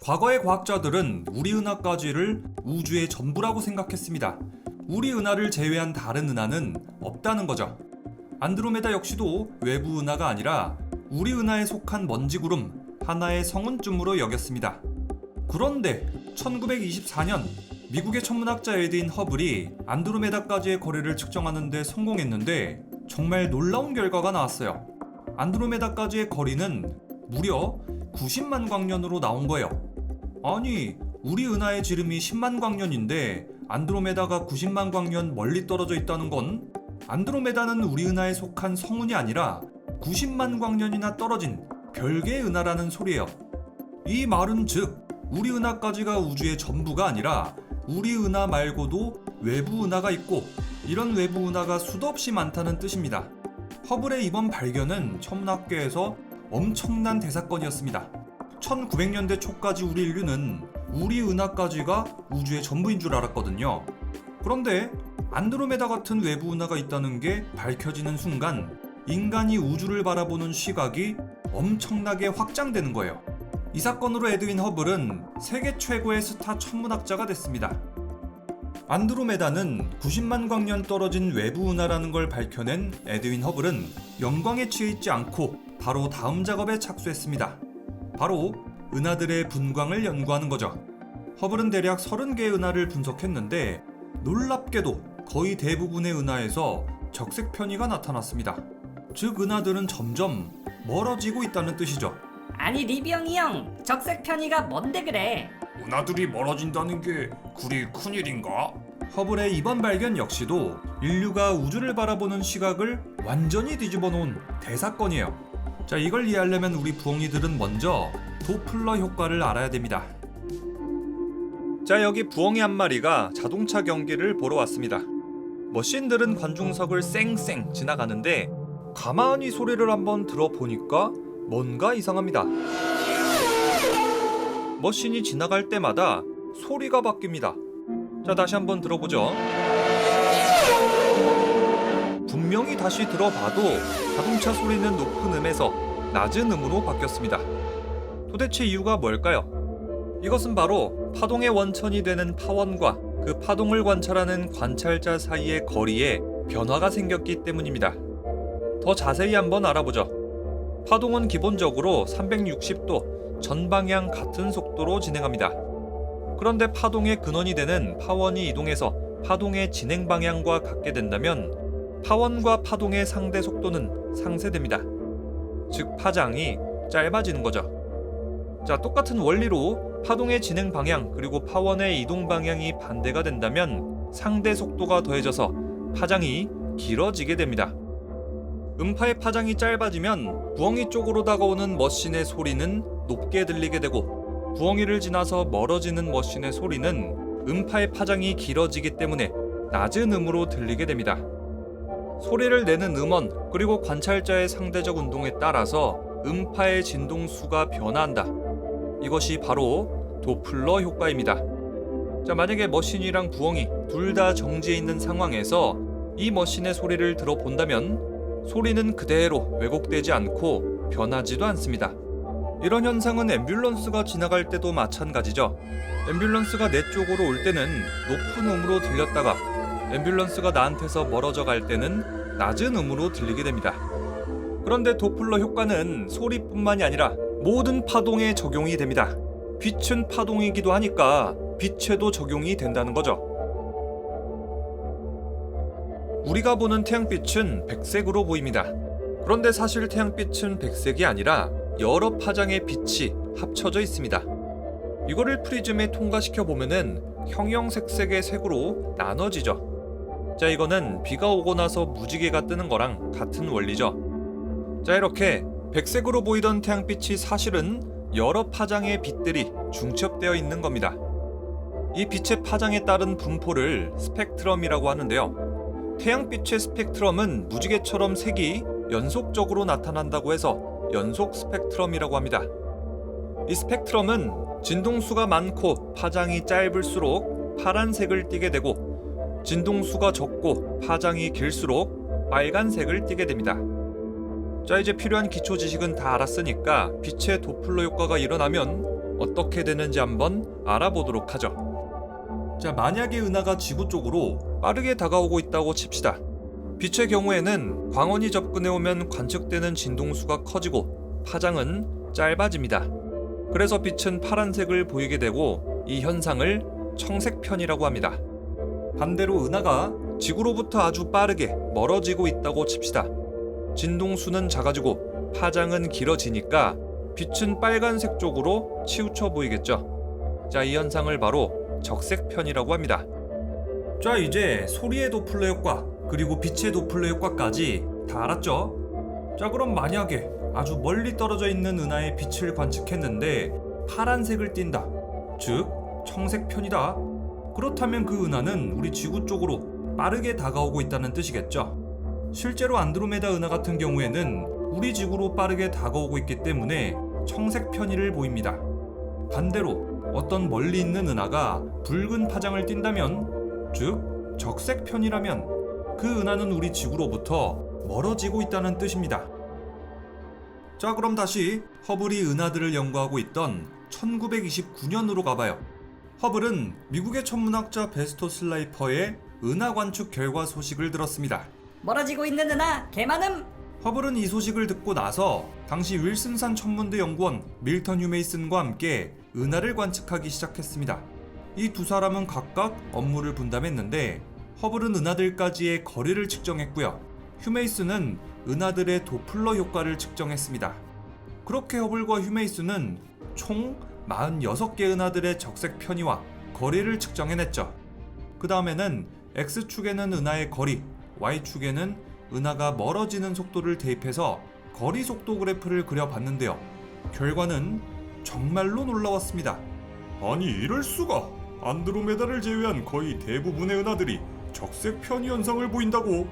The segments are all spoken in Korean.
과거의 과학자들은 우리 은하까지를 우주의 전부라고 생각했습니다. 우리 은하를 제외한 다른 은하는 없다는 거죠. 안드로메다 역시도 외부 은하가 아니라 우리 은하에 속한 먼지구름 하나의 성운쯤으로 여겼습니다. 그런데 1924년 미국의 천문학자 에드윈 허블이 안드로메다까지의 거리를 측정하는 데 성공했는데 정말 놀라운 결과가 나왔어요. 안드로메다까지의 거리는 무려 90만 광년으로 나온 거예요. 아니, 우리 은하의 지름이 10만 광년인데 안드로메다가 90만 광년 멀리 떨어져 있다는 건 안드로메다는 우리 은하에 속한 성운이 아니라 90만 광년이나 떨어진 별개의 은하라는 소리예요. 이 말은 즉 우리 은하까지가 우주의 전부가 아니라 우리 은하 말고도 외부 은하가 있고 이런 외부 은하가 수도 없이 많다는 뜻입니다. 허블의 이번 발견은 천문학계에서 엄청난 대사건이었습니다. 1900년대 초까지 우리 인류는 우리 은하까지가 우주의 전부인 줄 알았거든요. 그런데 안드로메다 같은 외부 은하가 있다는 게 밝혀지는 순간 인간이 우주를 바라보는 시각이 엄청나게 확장되는 거예요. 이 사건으로 에드윈 허블은 세계 최고의 스타 천문학자가 됐습니다. 안드로메다는 90만 광년 떨어진 외부 은하라는 걸 밝혀낸 에드윈 허블은 영광에 취해 있지 않고 바로 다음 작업에 착수했습니다. 바로 은하들의 분광을 연구하는 거죠. 허블은 대략 30개의 은하를 분석했는데 놀랍게도 거의 대부분의 은하에서 적색 편의가 나타났습니다. 즉 은하들은 점점 멀어지고 있다는 뜻이죠. 아니 리병이 형, 적색 편의가 뭔데 그래? 은하들이 멀어진다는 게 그리 큰일인가? 허블의 이번 발견 역시도 인류가 우주를 바라보는 시각을 완전히 뒤집어 놓은 대사건이에요. 자, 이걸 이해하려면 우리 부엉이들은 먼저 도플러 효과를 알아야 됩니다. 자, 여기 부엉이 한 마리가 자동차 경기를 보러 왔습니다. 머신들은 관중석을 쌩쌩 지나가는데 가만히 소리를 한번 들어보니까 뭔가 이상합니다. 머신이 지나갈 때마다 소리가 바뀝니다. 자, 다시 한번 들어보죠. 분명히 다시 들어봐도 자동차 소리는 높은 음에서 낮은 음으로 바뀌었습니다. 도대체 이유가 뭘까요? 이것은 바로 파동의 원천이 되는 파원과 그 파동을 관찰하는 관찰자 사이의 거리에 변화가 생겼기 때문입니다. 더 자세히 한번 알아보죠. 파동은 기본적으로 360도 전방향 같은 속도로 진행합니다. 그런데 파동의 근원이 되는 파원이 이동해서 파동의 진행 방향과 같게 된다면 파원과 파동의 상대 속도는 상쇄됩니다. 즉 파장이 짧아지는 거죠. 자, 똑같은 원리로 파동의 진행 방향 그리고 파원의 이동 방향이 반대가 된다면 상대 속도가 더해져서 파장이 길어지게 됩니다. 음파의 파장이 짧아지면 부엉이 쪽으로 다가오는 머신의 소리는 높게 들리게 되고 부엉이를 지나서 멀어지는 머신의 소리는 음파의 파장이 길어지기 때문에 낮은 음으로 들리게 됩니다. 소리를 내는 음원 그리고 관찰자의 상대적 운동에 따라서 음파의 진동수가 변화한다. 이것이 바로 도플러 효과입니다. 자, 만약에 머신이랑 부엉이 둘 다 정지해 있는 상황에서 이 머신의 소리를 들어본다면 소리는 그대로 왜곡되지 않고 변하지도 않습니다. 이런 현상은 앰뷸런스가 지나갈 때도 마찬가지죠. 앰뷸런스가 내 쪽으로 올 때는 높은 음으로 들렸다가 앰뷸런스가 나한테서 멀어져 갈 때는 낮은 음으로 들리게 됩니다. 그런데 도플러 효과는 소리뿐만이 아니라 모든 파동에 적용이 됩니다. 빛은 파동이기도 하니까 빛에도 적용이 된다는 거죠. 우리가 보는 태양빛은 백색으로 보입니다. 그런데 사실 태양빛은 백색이 아니라 여러 파장의 빛이 합쳐져 있습니다. 이거를 프리즘에 통과시켜 보면은 형형색색의 색으로 나눠지죠. 자, 이거는 비가 오고 나서 무지개가 뜨는 거랑 같은 원리죠. 자, 이렇게 백색으로 보이던 태양빛이 사실은 여러 파장의 빛들이 중첩되어 있는 겁니다. 이 빛의 파장에 따른 분포를 스펙트럼이라고 하는데요. 태양빛의 스펙트럼은 무지개처럼 색이 연속적으로 나타난다고 해서 연속 스펙트럼이라고 합니다. 이 스펙트럼은 진동수가 많고 파장이 짧을수록 파란색을 띠게 되고 진동수가 적고 파장이 길수록 빨간색을 띠게 됩니다. 자, 이제 필요한 기초 지식은 다 알았으니까 빛의 도플러 효과가 일어나면 어떻게 되는지 한번 알아보도록 하죠. 자, 만약에 은하가 지구 쪽으로 빠르게 다가오고 있다고 칩시다. 빛의 경우에는 광원이 접근해 오면 관측되는 진동수가 커지고 파장은 짧아집니다. 그래서 빛은 파란색을 보이게 되고 이 현상을 청색편이라고 합니다. 반대로 은하가 지구로부터 아주 빠르게 멀어지고 있다고 칩시다. 진동수는 작아지고 파장은 길어지니까 빛은 빨간색 쪽으로 치우쳐 보이겠죠. 자, 이 현상을 바로 적색편이라고 합니다. 자, 이제 소리의 도플러 효과 그리고 빛의 도플러 효과까지 다 알았죠? 자, 그럼 만약에 아주 멀리 떨어져 있는 은하의 빛을 관측했는데 파란색을 띈다. 즉 청색편이다. 그렇다면 그 은하는 우리 지구 쪽으로 빠르게 다가오고 있다는 뜻이겠죠. 실제로 안드로메다 은하 같은 경우에는 우리 지구로 빠르게 다가오고 있기 때문에 청색편이를 보입니다. 반대로 어떤 멀리 있는 은하가 붉은 파장을 띈다면, 즉 적색편이라면 그 은하는 우리 지구로부터 멀어지고 있다는 뜻입니다. 자, 그럼 다시 허블이 은하들을 연구하고 있던 1929년으로 가봐요. 허블은 미국의 천문학자 베스토 슬라이퍼의 은하 관측 결과 소식을 들었습니다. 멀어지고 있는 은하 개만음. 허블은 이 소식을 듣고 나서 당시 윌슨산 천문대 연구원 밀턴 휴메이슨과 함께 은하를 관측하기 시작했습니다. 이 두 사람은 각각 업무를 분담했는데 허블은 은하들까지의 거리를 측정했고요. 휴메이슨은 은하들의 도플러 효과를 측정했습니다. 그렇게 허블과 휴메이슨은 총 46개 은하들의 적색 편의와 거리를 측정해냈죠. 그 다음에는 X축에는 은하의 거리, Y축에는 은하가 멀어지는 속도를 대입해서 거리 속도 그래프를 그려봤는데요. 결과는 정말로 놀라웠습니다. 아니, 이럴 수가! 안드로메다를 제외한 거의 대부분의 은하들이 적색 편의 현상을 보인다고?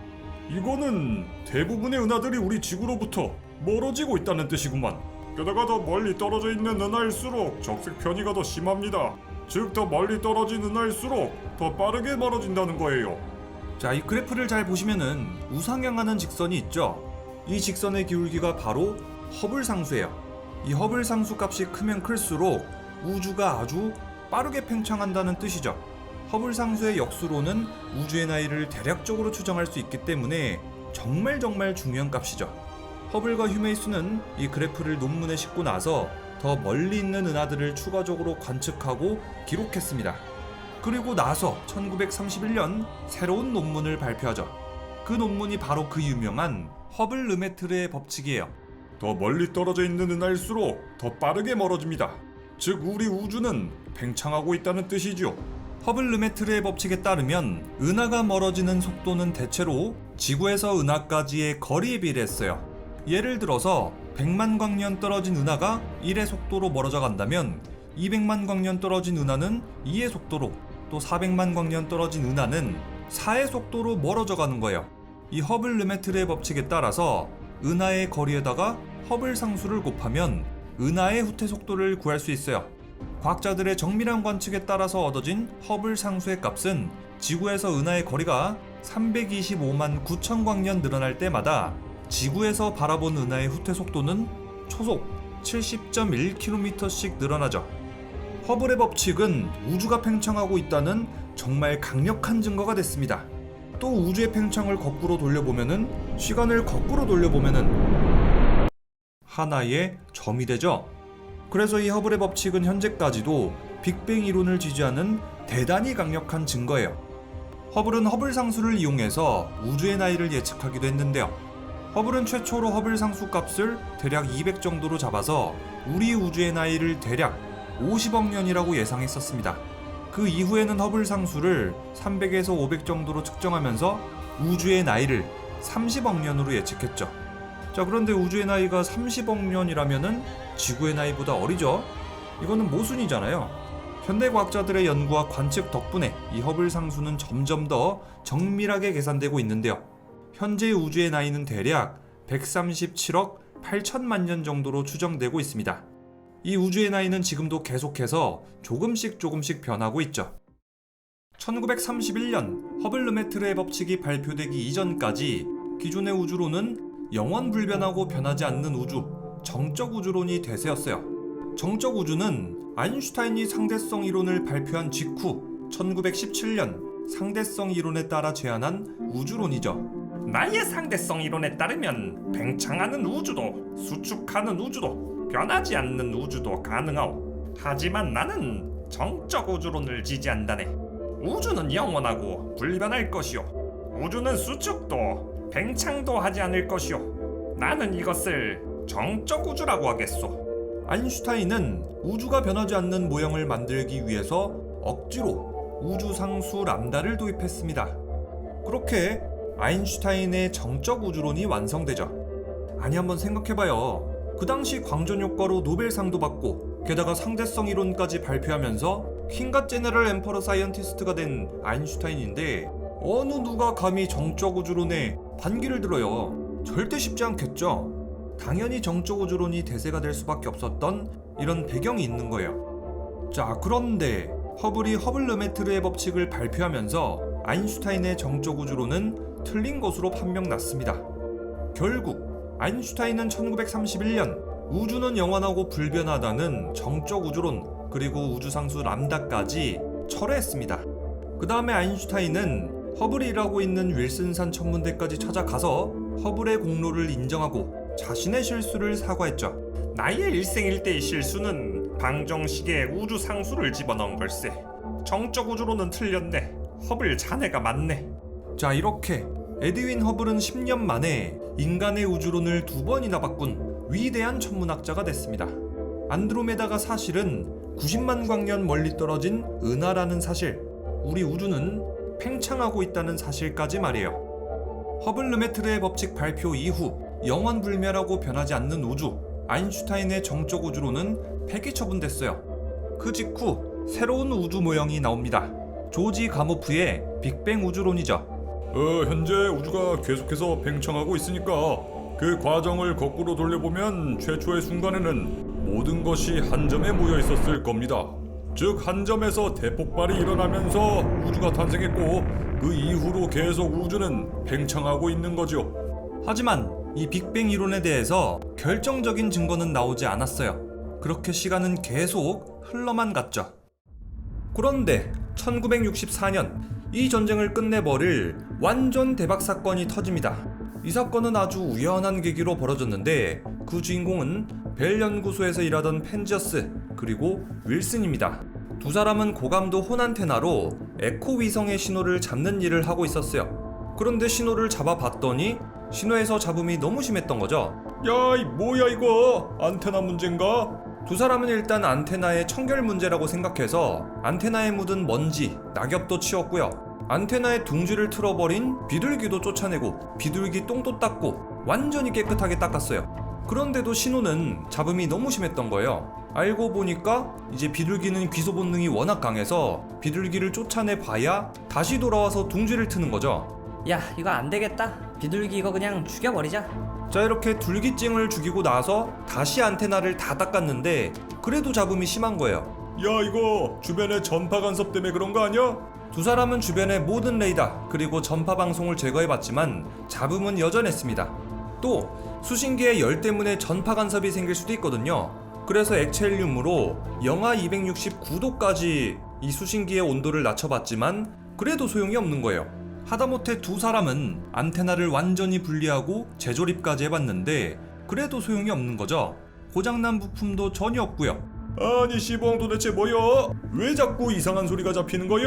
이거는 대부분의 은하들이 우리 지구로부터 멀어지고 있다는 뜻이구만. 게다가 더 멀리 떨어져 있는 은하일수록 적색 편의가 더 심합니다. 즉, 더 멀리 떨어진 은하일수록 더 빠르게 멀어진다는 거예요. 자, 이 그래프를 잘 보시면은 우상향하는 직선이 있죠. 이 직선의 기울기가 바로 허블 상수예요. 이 허블 상수 값이 크면 클수록 우주가 아주 빠르게 팽창한다는 뜻이죠. 허블 상수의 역수로는 우주의 나이를 대략적으로 추정할 수 있기 때문에 정말 중요한 값이죠. 허블과 휴메이슨은 이 그래프를 논문에 싣고 나서 더 멀리 있는 은하들을 추가적으로 관측하고 기록했습니다. 그리고 나서 1931년 새로운 논문을 발표하죠. 그 논문이 바로 그 유명한 허블 르메트르의 법칙이에요. 더 멀리 떨어져 있는 은하일수록 더 빠르게 멀어집니다. 즉, 우리 우주는 팽창하고 있다는 뜻이죠. 허블 르메트르의 법칙에 따르면 은하가 멀어지는 속도는 대체로 지구에서 은하까지의 거리에 비례했어요. 예를 들어서 100만 광년 떨어진 은하가 1의 속도로 멀어져 간다면 200만 광년 떨어진 은하는 2의 속도로, 또 400만 광년 떨어진 은하는 4의 속도로 멀어져 가는 거예요. 이 허블 르메트르의 법칙에 따라서 은하의 거리에다가 허블 상수를 곱하면 은하의 후퇴 속도를 구할 수 있어요. 과학자들의 정밀한 관측에 따라서 얻어진 허블 상수의 값은 지구에서 은하의 거리가 325만 9천 광년 늘어날 때마다 지구에서 바라본 은하의 후퇴 속도는 초속 70.1km씩 늘어나죠. 허블의 법칙은 우주가 팽창하고 있다는 정말 강력한 증거가 됐습니다. 또 우주의 팽창을 거꾸로 돌려보면은, 시간을 거꾸로 돌려보면은 하나의 점이 되죠. 그래서 이 허블의 법칙은 현재까지도 빅뱅 이론을 지지하는 대단히 강력한 증거예요. 허블은 허블 상수를 이용해서 우주의 나이를 예측하기도 했는데요. 허블은 최초로 허블 상수 값을 대략 200 정도로 잡아서 우리 우주의 나이를 대략 50억 년이라고 예상했었습니다. 그 이후에는 허블 상수를 300에서 500 정도로 측정하면서 우주의 나이를 30억 년으로 예측했죠. 자, 그런데 우주의 나이가 30억 년이라면은 지구의 나이보다 어리죠? 이거는 모순이잖아요. 현대 과학자들의 연구와 관측 덕분에 이 허블 상수는 점점 더 정밀하게 계산되고 있는데요. 현재 우주의 나이는 대략 137억 8천만 년 정도로 추정되고 있습니다. 이 우주의 나이는 지금도 계속해서 조금씩 변하고 있죠. 1931년 허블 르메트르의 법칙이 발표되기 이전까지 기존의 우주론은 영원 불변하고 변하지 않는 우주, 정적 우주론이 대세였어요. 정적 우주는 아인슈타인이 상대성 이론을 발표한 직후 1917년 상대성 이론에 따라 제안한 우주론이죠. 나의 상대성 이론에 따르면 팽창하는 우주도 수축하는 우주도 변하지 않는 우주도 가능하오. 하지만 나는 정적 우주론을 지지한다네. 우주는 영원하고 불변할 것이오. 우주는 수축도 팽창도 하지 않을 것이오. 나는 이것을 정적 우주라고 하겠소. 아인슈타인은 우주가 변하지 않는 모형을 만들기 위해서 억지로 우주상수 람다를 도입했습니다. 그렇게 아인슈타인의 정적 우주론이 완성되죠. 아니, 한번 생각해봐요. 그 당시 광전 효과로 노벨상도 받고 게다가 상대성 이론까지 발표하면서 킹갓 제너럴 엠퍼러 사이언티스트가 된 아인슈타인인데 어느 누가 감히 정적 우주론에 반기를 들어요. 절대 쉽지 않겠죠. 당연히 정적 우주론이 대세가 될 수밖에 없었던 이런 배경이 있는 거예요. 자, 그런데 허블이 허블 르메트르의 법칙을 발표하면서 아인슈타인의 정적 우주론은 틀린 것으로 판명났습니다. 결국 아인슈타인은 1931년 우주는 영원하고 불변하다는 정적 우주론 그리고 우주상수 람다까지 철회했습니다. 그 다음에 아인슈타인은 허블이 일하고 있는 윌슨산 천문대까지 찾아가서 허블의 공로를 인정하고 자신의 실수를 사과했죠. 나의 일생일대의 실수는 방정식에 우주 상수를 집어넣은 걸세. 정적 우주론은 틀렸네. 허블 자네가 맞네. 자, 이렇게 에드윈 허블은 10년 만에 인간의 우주론을 2번이나 바꾼 위대한 천문학자가 됐습니다. 안드로메다가 사실은 90만 광년 멀리 떨어진 은하라는 사실, 우리 우주는 팽창하고 있다는 사실까지 말이에요. 허블 르메트르의 법칙 발표 이후 영원불멸하고 변하지 않는 우주, 아인슈타인의 정적 우주론은 폐기 처분됐어요. 그 직후 새로운 우주 모형이 나옵니다. 조지 가모프의 빅뱅 우주론이죠. 현재 우주가 계속해서 팽창하고 있으니까 그 과정을 거꾸로 돌려보면 최초의 순간에는 모든 것이 한 점에 모여 있었을 겁니다. 즉, 한 점에서 대폭발이 일어나면서 우주가 탄생했고 그 이후로 계속 우주는 팽창하고 있는 거죠. 하지만 이 빅뱅 이론에 대해서 결정적인 증거는 나오지 않았어요. 그렇게 시간은 계속 흘러만 갔죠. 그런데 1964년 이 전쟁을 끝내버릴 완전 대박 사건이 터집니다. 이 사건은 아주 우연한 계기로 벌어졌는데 그 주인공은 벨 연구소에서 일하던 펜지어스 그리고 윌슨입니다. 두 사람은 고감도 혼안테나로 에코 위성의 신호를 잡는 일을 하고 있었어요. 그런데 신호를 잡아봤더니 신호에서 잡음이 너무 심했던 거죠. 야, 이 뭐야 이거? 안테나 문제인가? 두 사람은 일단 안테나의 청결 문제라고 생각해서 안테나에 묻은 먼지, 낙엽도 치웠고요. 안테나의 둥지를 틀어버린 비둘기도 쫓아내고 비둘기 똥도 닦고 완전히 깨끗하게 닦았어요. 그런데도 신호는 잡음이 너무 심했던 거예요. 알고 보니까 이제 비둘기는 귀소 본능이 워낙 강해서 비둘기를 쫓아내 봐야 다시 돌아와서 둥지를 트는 거죠. 야, 이거 안 되겠다. 비둘기 이거 그냥 죽여버리자. 자, 이렇게 둘기증을 죽이고 나서 다시 안테나를 다 닦았는데 그래도 잡음이 심한 거예요. 야, 이거 주변에 전파 간섭 때문에 그런 거 아니야? 두 사람은 주변의 모든 레이더 그리고 전파 방송을 제거해봤지만 잡음은 여전했습니다. 또 수신기의 열 때문에 전파 간섭이 생길 수도 있거든요. 그래서 액체 헬륨으로 영하 269도까지 이 수신기의 온도를 낮춰봤지만 그래도 소용이 없는 거예요. 하다못해 두 사람은 안테나를 완전히 분리하고 재조립까지 해봤는데 그래도 소용이 없는 거죠. 고장난 부품도 전혀 없고요. 아니 시봉 도대체 뭐야? 왜 자꾸 이상한 소리가 잡히는 거야?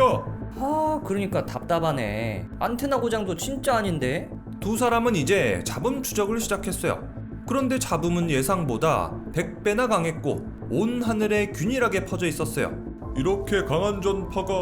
그러니까 답답하네. 안테나 고장도 진짜 아닌데. 두 사람은 이제 잡음 추적을 시작했어요. 그런데 잡음은 예상보다 100배나 강했고 온 하늘에 균일하게 퍼져 있었어요. 이렇게 강한 전파가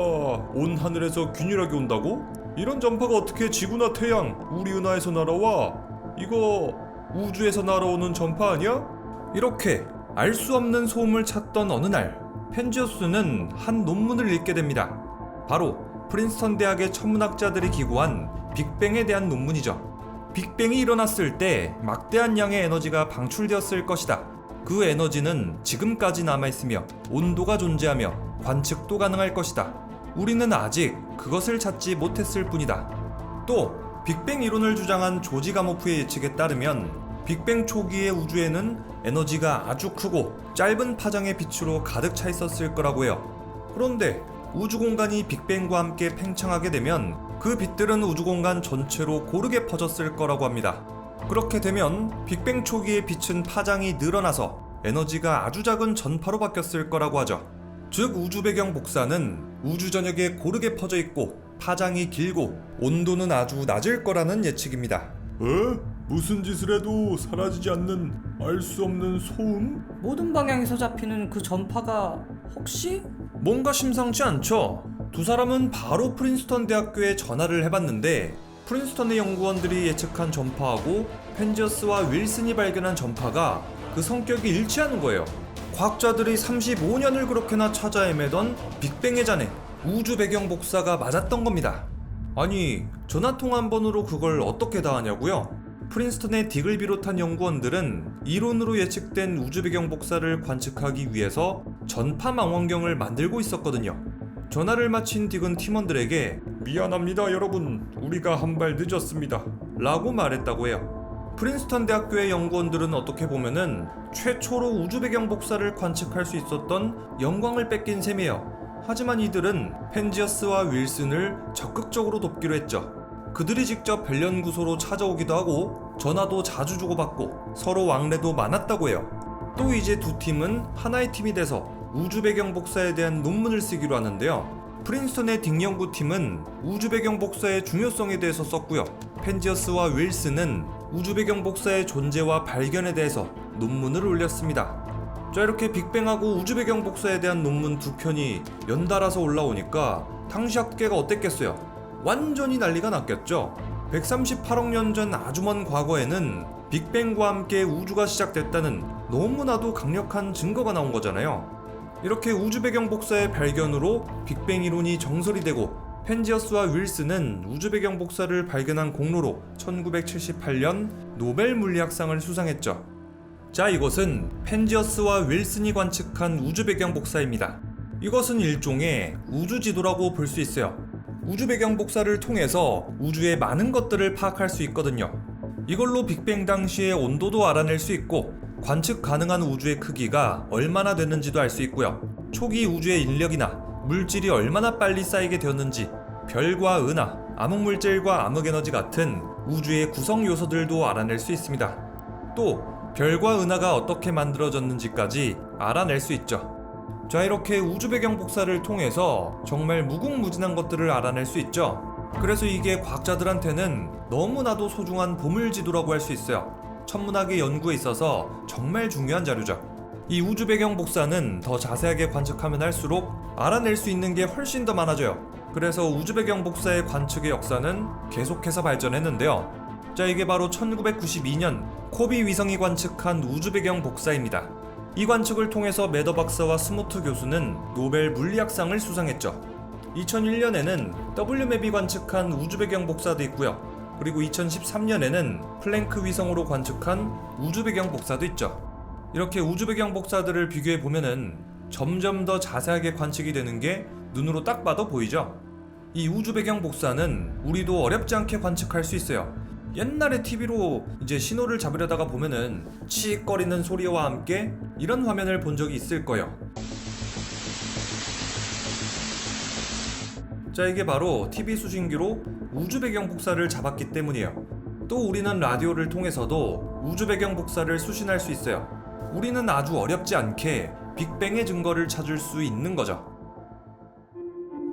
온 하늘에서 균일하게 온다고? 이런 전파가 어떻게 지구나 태양, 우리 은하에서 날아와? 이거 우주에서 날아오는 전파 아니야? 이렇게 알 수 없는 소음을 찾던 어느 날 펜지어스는 한 논문을 읽게 됩니다. 바로 프린스턴 대학의 천문학자들이 기고한 빅뱅에 대한 논문이죠. 빅뱅이 일어났을 때 막대한 양의 에너지가 방출되었을 것이다. 그 에너지는 지금까지 남아있으며 온도가 존재하며 관측도 가능할 것이다. 우리는 아직 그것을 찾지 못했을 뿐이다. 또 빅뱅 이론을 주장한 조지 가모프의 예측에 따르면 빅뱅 초기의 우주에는 에너지가 아주 크고 짧은 파장의 빛으로 가득 차 있었을 거라고 해요. 그런데 우주 공간이 빅뱅과 함께 팽창하게 되면 그 빛들은 우주 공간 전체로 고르게 퍼졌을 거라고 합니다. 그렇게 되면 빅뱅 초기의 빛은 파장이 늘어나서 에너지가 아주 작은 전파로 바뀌었을 거라고 하죠. 즉 우주 배경 복사는 우주 전역에 고르게 퍼져 있고 파장이 길고 온도는 아주 낮을 거라는 예측입니다. 무슨 짓을 해도 사라지지 않는 알 수 없는 소음? 모든 방향에서 잡히는 그 전파가 혹시? 뭔가 심상치 않죠? 두 사람은 바로 프린스턴 대학교에 전화를 해봤는데 프린스턴의 연구원들이 예측한 전파하고 펜지어스와 윌슨이 발견한 전파가 그 성격이 일치하는 거예요. 과학자들이 35년을 그렇게나 찾아 헤매던 빅뱅의 잔해 우주 배경 복사가 맞았던 겁니다. 아니, 전화통화 한 번으로 그걸 어떻게 다 하냐고요? 프린스턴의 딕을 비롯한 연구원들은 이론으로 예측된 우주 배경 복사를 관측하기 위해서 전파 망원경을 만들고 있었거든요. 전화를 마친 딕은 팀원들에게 미안합니다 여러분, 우리가 한 발 늦었습니다 라고 말했다고 해요. 프린스턴 대학교의 연구원들은 어떻게 보면은 최초로 우주 배경 복사를 관측할 수 있었던 영광을 뺏긴 셈이에요. 하지만 이들은 펜지어스와 윌슨을 적극적으로 돕기로 했죠. 그들이 직접 벨 연구소로 찾아오기도 하고 전화도 자주 주고받고 서로 왕래도 많았다고 해요. 또 이제 두 팀은 하나의 팀이 돼서 우주 배경 복사에 대한 논문을 쓰기로 하는데요. 프린스턴의 딕 연구팀은 우주 배경 복사의 중요성에 대해서 썼고요. 펜지어스와 윌슨은 우주 배경 복사의 존재와 발견에 대해서 논문을 올렸습니다. 자, 이렇게 빅뱅하고 우주 배경 복사에 대한 논문 두 편이 연달아서 올라오니까 당시 학계가 어땠겠어요? 완전히 난리가 났겠죠. 138억 년 전 아주 먼 과거에는 빅뱅과 함께 우주가 시작됐다는 너무나도 강력한 증거가 나온 거잖아요. 이렇게 우주 배경 복사의 발견으로 빅뱅 이론이 정설이 되고 펜지어스와 윌슨은 우주 배경 복사를 발견한 공로로 1978년 노벨 물리학상을 수상했죠. 자, 이것은 펜지어스와 윌슨이 관측한 우주 배경 복사입니다. 이것은 일종의 우주 지도라고 볼 수 있어요. 우주 배경 복사를 통해서 우주의 많은 것들을 파악할 수 있거든요. 이걸로 빅뱅 당시의 온도도 알아낼 수 있고 관측 가능한 우주의 크기가 얼마나 됐는지도 알 수 있고요. 초기 우주의 인력이나 물질이 얼마나 빨리 쌓이게 되었는지, 별과 은하, 암흑물질과 암흑에너지 같은 우주의 구성 요소들도 알아낼 수 있습니다. 또 별과 은하가 어떻게 만들어졌는지까지 알아낼 수 있죠. 자, 이렇게 우주 배경 복사를 통해서 정말 무궁무진한 것들을 알아낼 수 있죠. 그래서 이게 과학자들한테는 너무나도 소중한 보물지도라고 할 수 있어요. 천문학의 연구에 있어서 정말 중요한 자료죠. 이 우주 배경 복사는 더 자세하게 관측하면 할수록 알아낼 수 있는 게 훨씬 더 많아져요. 그래서 우주 배경 복사의 관측의 역사는 계속해서 발전했는데요. 자, 이게 바로 1992년 코비 위성이 관측한 우주 배경 복사입니다. 이 관측을 통해서 매더 박사와 스모트 교수는 노벨 물리학상을 수상했죠. 2001년에는 WMAP이 관측한 우주 배경 복사도 있고요. 그리고 2013년에는 플랭크 위성으로 관측한 우주 배경 복사도 있죠. 이렇게 우주 배경 복사들을 비교해 보면은 점점 더 자세하게 관측이 되는 게 눈으로 딱 봐도 보이죠. 이 우주 배경 복사는 우리도 어렵지 않게 관측할 수 있어요. 옛날에 TV로 이제 신호를 잡으려다가 보면은 치익거리는 소리와 함께 이런 화면을 본 적이 있을 거예요. 자, 이게 바로 TV 수신기로 우주 배경 복사를 잡았기 때문이에요. 또 우리는 라디오를 통해서도 우주 배경 복사를 수신할 수 있어요. 우리는 아주 어렵지 않게 빅뱅의 증거를 찾을 수 있는 거죠.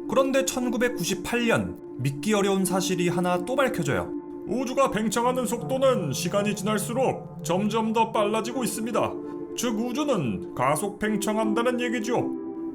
그런데 1998년 믿기 어려운 사실이 하나 또 밝혀져요. 우주가 팽창하는 속도는 시간이 지날수록 점점 더 빨라지고 있습니다. 즉 우주는 가속 팽창한다는 얘기죠.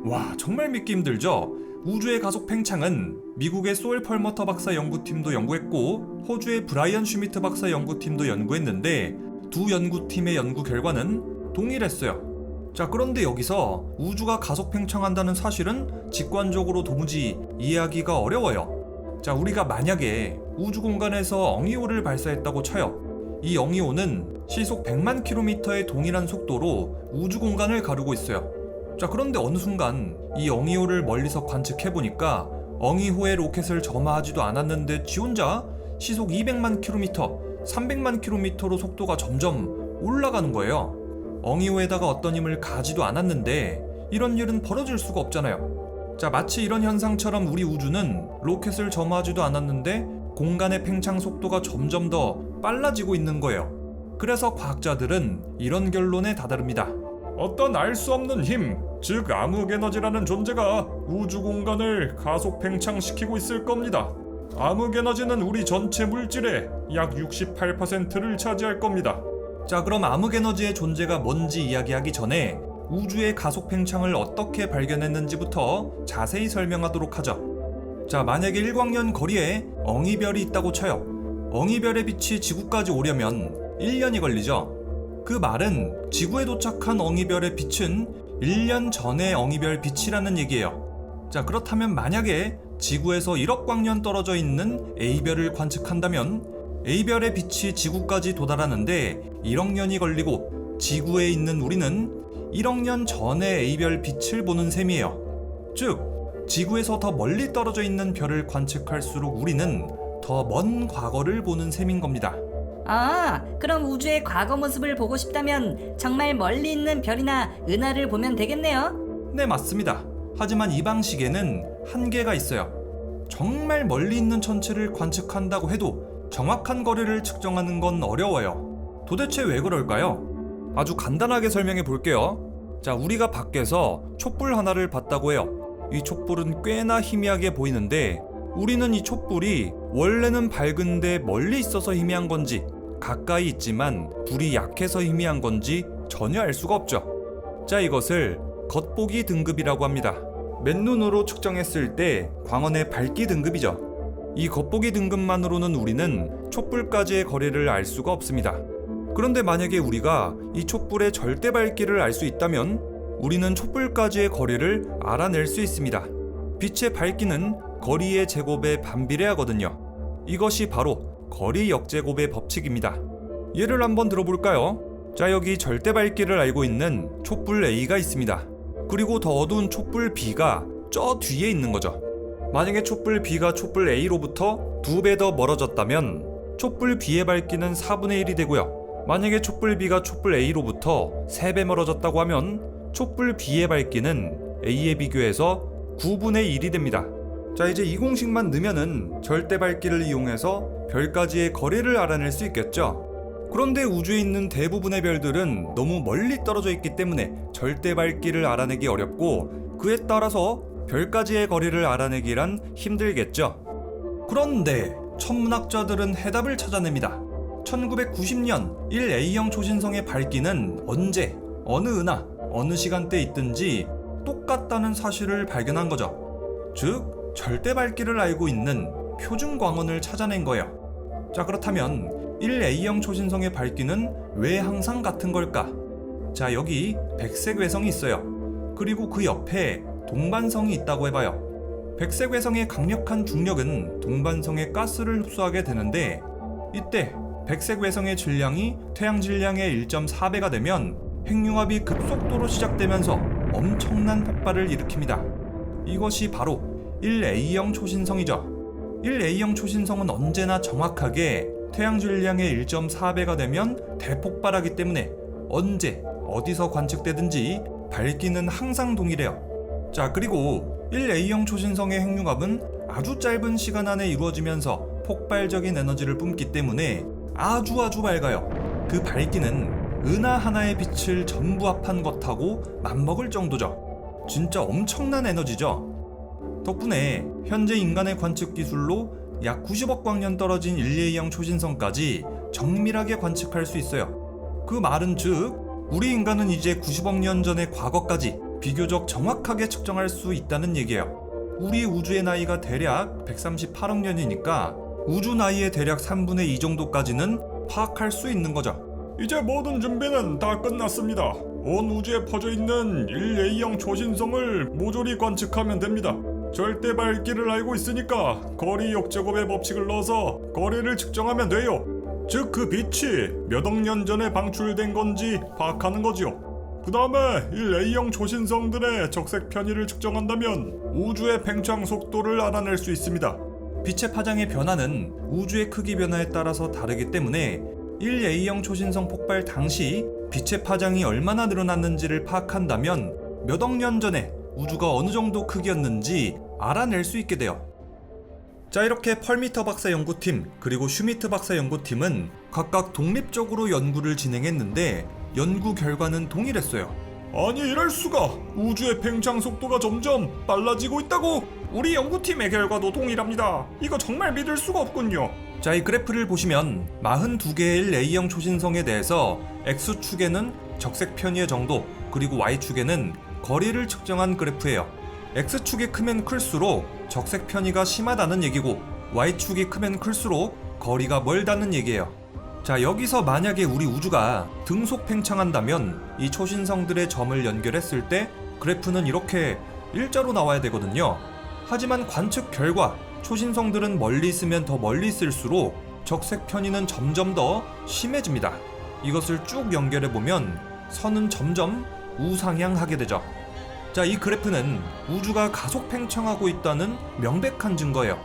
와, 정말 믿기 힘들죠? 우주의 가속 팽창은 미국의 소일 펄머터 박사 연구팀도 연구했고 호주의 브라이언 슈미트 박사 연구팀도 연구했는데 두 연구팀의 연구 결과는 동일했어요. 자, 그런데 여기서 우주가 가속 팽창한다는 사실은 직관적으로 도무지 이해하기가 어려워요. 자, 우리가 만약에 우주 공간에서 엉이호를 발사했다고 쳐요. 이 엉이호는 시속 100만 킬로미터의 동일한 속도로 우주 공간을 가르고 있어요. 자, 그런데 어느 순간 이 엉이호를 멀리서 관측해보니까 엉이호의 로켓을 점화하지도 않았는데 지 혼자 시속 200만 킬로미터, 300만 킬로미터로 속도가 점점 올라가는 거예요. 엉이호에다가 어떤 힘을 가지도 않았는데 이런 일은 벌어질 수가 없잖아요. 자, 마치 이런 현상처럼 우리 우주는 로켓을 점화하지도 않았는데 공간의 팽창 속도가 점점 더 빨라지고 있는 거예요. 그래서 과학자들은 이런 결론에 다다릅니다. 어떤 알 수 없는 힘, 즉 암흑 에너지라는 존재가 우주 공간을 가속 팽창시키고 있을 겁니다. 암흑 에너지는 우리 전체 물질의 약 68%를 차지할 겁니다. 자, 그럼 암흑에너지의 존재가 뭔지 이야기하기 전에 우주의 가속 팽창을 어떻게 발견했는지부터 자세히 설명하도록 하죠. 자, 만약에 1광년 거리에 엉이별이 있다고 쳐요. 엉이별의 빛이 지구까지 오려면 1년이 걸리죠. 그 말은 지구에 도착한 엉이별의 빛은 1년 전의 엉이별 빛이라는 얘기예요. 자, 그렇다면 만약에 지구에서 1억 광년 떨어져 있는 A별을 관측한다면 A별의 빛이 지구까지 도달하는데 1억 년이 걸리고 지구에 있는 우리는 1억 년 전의 A별 빛을 보는 셈이에요. 즉, 지구에서 더 멀리 떨어져 있는 별을 관측할수록 우리는 더 먼 과거를 보는 셈인 겁니다. 아, 그럼 우주의 과거 모습을 보고 싶다면 정말 멀리 있는 별이나 은하를 보면 되겠네요. 네, 맞습니다. 하지만 이 방식에는 한계가 있어요. 정말 멀리 있는 천체를 관측한다고 해도 정확한 거리를 측정하는 건 어려워요. 도대체 왜 그럴까요? 아주 간단하게 설명해 볼게요. 자, 우리가 밖에서 촛불 하나를 봤다고 해요. 이 촛불은 꽤나 희미하게 보이는데 우리는 이 촛불이 원래는 밝은데 멀리 있어서 희미한 건지 가까이 있지만 불이 약해서 희미한 건지 전혀 알 수가 없죠. 자, 이것을 겉보기 등급이라고 합니다. 맨눈으로 측정했을 때 광원의 밝기 등급이죠. 이 겉보기 등급만으로는 우리는 촛불까지의 거리를 알 수가 없습니다. 그런데 만약에 우리가 이 촛불의 절대 밝기를 알 수 있다면 우리는 촛불까지의 거리를 알아낼 수 있습니다. 빛의 밝기는 거리의 제곱에 반비례하거든요. 이것이 바로 거리 역제곱의 법칙입니다. 예를 한번 들어볼까요? 자, 여기 절대 밝기를 알고 있는 촛불 A가 있습니다. 그리고 더 어두운 촛불 B가 저 뒤에 있는 거죠. 만약에 촛불 B가 촛불 A로부터 2배 더 멀어졌다면 촛불 B의 밝기는 4분의 1이 되고요. 만약에 촛불 B가 촛불 A로부터 3배 멀어졌다고 하면 촛불 B의 밝기는 A에 비교해서 9분의 1이 됩니다. 자, 이제 이 공식만 넣으면은 절대 밝기를 이용해서 별까지의 거리를 알아낼 수 있겠죠. 그런데 우주에 있는 대부분의 별들은 너무 멀리 떨어져 있기 때문에 절대 밝기를 알아내기 어렵고 그에 따라서 별까지의 거리를 알아내기란 힘들겠죠. 그런데 천문학자들은 해답을 찾아냅니다. 1990년 1A형 초신성의 밝기는 언제, 어느 은하, 어느 시간대에 있든지 똑같다는 사실을 발견한 거죠. 즉, 절대 밝기를 알고 있는 표준 광원을 찾아낸 거예요. 자, 그렇다면 1A형 초신성의 밝기는 왜 항상 같은 걸까? 자, 여기 백색 외성이 있어요. 그리고 그 옆에 동반성이 있다고 해봐요. 백색 외성의 강력한 중력은 동반성의 가스를 흡수하게 되는데 이때 백색 외성의 질량이 태양 질량의 1.4배가 되면 핵융합이 급속도로 시작되면서 엄청난 폭발을 일으킵니다. 이것이 바로 1A형 초신성이죠. 1A형 초신성은 언제나 정확하게 태양 질량의 1.4배가 되면 대폭발하기 때문에 언제 어디서 관측되든지 밝기는 항상 동일해요. 자, 그리고 1A형 초신성의 핵융합은 아주 짧은 시간 안에 이루어지면서 폭발적인 에너지를 뿜기 때문에 아주 밝아요. 그 밝기는 은하 하나의 빛을 전부 합한 것하고 맞먹을 정도죠. 진짜 엄청난 에너지죠. 덕분에 현재 인간의 관측 기술로 약 90억 광년 떨어진 1A형 초신성까지 정밀하게 관측할 수 있어요. 그 말은 즉, 우리 인간은 이제 90억 년 전의 과거까지 비교적 정확하게 측정할 수 있다는 얘기예요. 우리 우주의 나이가 대략 138억 년이니까 우주 나이의 대략 3분의 2 정도까지는 파악할 수 있는 거죠. 이제 모든 준비는 다 끝났습니다. 온 우주에 퍼져 있는 1A형 초신성을 모조리 관측하면 됩니다. 절대 밝기를 알고 있으니까 거리 역제곱의 법칙을 넣어서 거리를 측정하면 돼요. 즉, 그 빛이 몇 억 년 전에 방출된 건지 파악하는 거지요. 그 다음에 1A형 초신성들의 적색 편의를 측정한다면 우주의 팽창 속도를 알아낼 수 있습니다. 빛의 파장의 변화는 우주의 크기 변화에 따라서 다르기 때문에 1A형 초신성 폭발 당시 빛의 파장이 얼마나 늘어났는지를 파악한다면 몇 억 년 전에 우주가 어느 정도 크기였는지 알아낼 수 있게 돼요. 자, 이렇게 펄미터 박사 연구팀 그리고 슈미트 박사 연구팀은 각각 독립적으로 연구를 진행했는데 연구 결과는 동일했어요. 아니 이럴 수가! 우주의 팽창 속도가 점점 빨라지고 있다고! 우리 연구팀의 결과도 동일합니다. 이거 정말 믿을 수가 없군요. 자, 이 그래프를 보시면 42개의 A형 초신성에 대해서 X축에는 적색 편의의 정도, 그리고 Y축에는 거리를 측정한 그래프예요. X축이 크면 클수록 적색 편의가 심하다는 얘기고 Y축이 크면 클수록 거리가 멀다는 얘기예요. 자, 여기서 만약에 우리 우주가 등속 팽창한다면 이 초신성들의 점을 연결했을 때 그래프는 이렇게 일자로 나와야 되거든요. 하지만 관측 결과 초신성들은 멀리 있으면 더 멀리 있을수록 적색 편의는 점점 더 심해집니다. 이것을 쭉 연결해보면 선은 점점 우상향하게 되죠. 자, 이 그래프는 우주가 가속 팽창하고 있다는 명백한 증거예요.